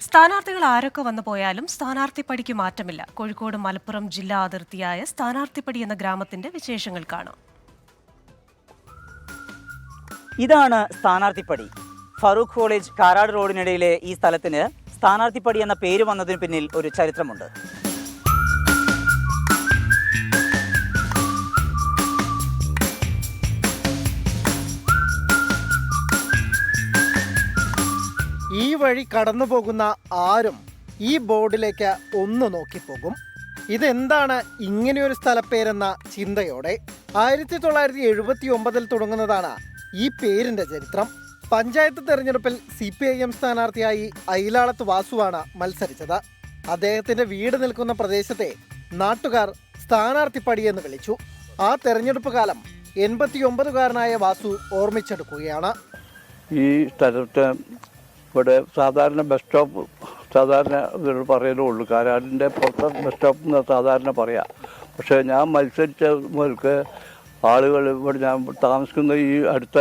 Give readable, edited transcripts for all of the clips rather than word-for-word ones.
സ്ഥാനാർത്ഥികൾ ആരൊക്കെ വന്നു പോയാലും സ്ഥാനാർത്ഥിപ്പടിക്ക് മാറ്റമില്ല. കോഴിക്കോട് മലപ്പുറം ജില്ലാ അതിർത്തിയായ സ്ഥാനാർത്ഥിപ്പടി എന്ന ഗ്രാമത്തിന്റെ വിശേഷങ്ങൾ കാണാം. ഇതാണ് സ്ഥാനാർത്ഥിപ്പടി. ഫറൂഖ് കോളേജ് കാരാട് റോഡിനിടയിലെ ഈ സ്ഥലത്തിന് സ്ഥാനാർത്ഥിപ്പടി എന്ന പേര് വന്നതിന് പിന്നിൽ ഒരു ചരിത്രമുണ്ട്. ഈ വഴി കടന്നു പോകുന്ന ആരും ഈ ബോർഡിലേക്ക് ഒന്ന് നോക്കിപ്പോകും. ഇതെന്താണ് ഇങ്ങനെയൊരു സ്ഥലപ്പേരെന്ന ചിന്തയോടെ 1979 തുടങ്ങുന്നതാണ് ഈ പേരിന്റെ ചരിത്രം. പഞ്ചായത്ത് തെരഞ്ഞെടുപ്പിൽ CPIM സ്ഥാനാർത്ഥിയായി അയിലാളത്ത് വാസുവാണ് മത്സരിച്ചത്. അദ്ദേഹത്തിന്റെ വീട് നിൽക്കുന്ന പ്രദേശത്തെ നാട്ടുകാർ സ്ഥാനാർത്ഥിപ്പടി എന്ന് വിളിച്ചു. ആ തെരഞ്ഞെടുപ്പ് കാലം 89കാരനായ വാസു ഓർമ്മിച്ചെടുക്കുകയാണ്. ഈ സ്ഥലത്ത് ഇവിടെ സാധാരണ ബസ് സ്റ്റോപ്പ് സാധാരണ പറയുന്നേ ഉള്ളൂ. കാരാടിൻ്റെ പുറത്തെ ബസ് സ്റ്റോപ്പ് എന്ന് സാധാരണ പറയാം. പക്ഷേ ഞാൻ മത്സരിച്ച മുതൽക്ക് ആളുകൾ ഇവിടെ ഞാൻ താമസിക്കുന്ന ഈ അടുത്ത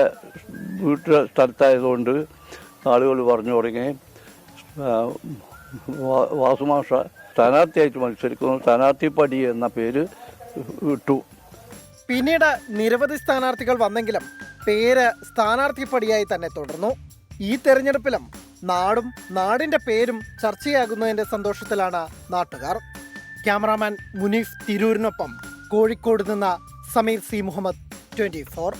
വീട്ടിലെ സ്ഥലത്തായതുകൊണ്ട് ആളുകൾ പറഞ്ഞു തുടങ്ങി വാസുമാഷ സ്ഥാനാർത്ഥിയായിട്ട് മത്സരിക്കുന്നു, സ്ഥാനാർത്ഥിപ്പടി എന്ന പേര് ഇട്ടു. പിന്നീട് നിരവധി സ്ഥാനാർത്ഥികൾ വന്നെങ്കിലും പേര് സ്ഥാനാർത്ഥിപ്പടിയായി തന്നെ തുടർന്നു. ഈ തെരഞ്ഞെടുപ്പിലും നാടും നാടിന്റെ പേരും ചർച്ചയാകുന്നതിന്റെ സന്തോഷത്തിലാണ് നാട്ടുകാർ. ക്യാമറാമാൻ മുനീഫ് തിരൂരിനൊപ്പം കോഴിക്കോട് നിന്ന് സമീർ C. മുഹമ്മദ്, 24.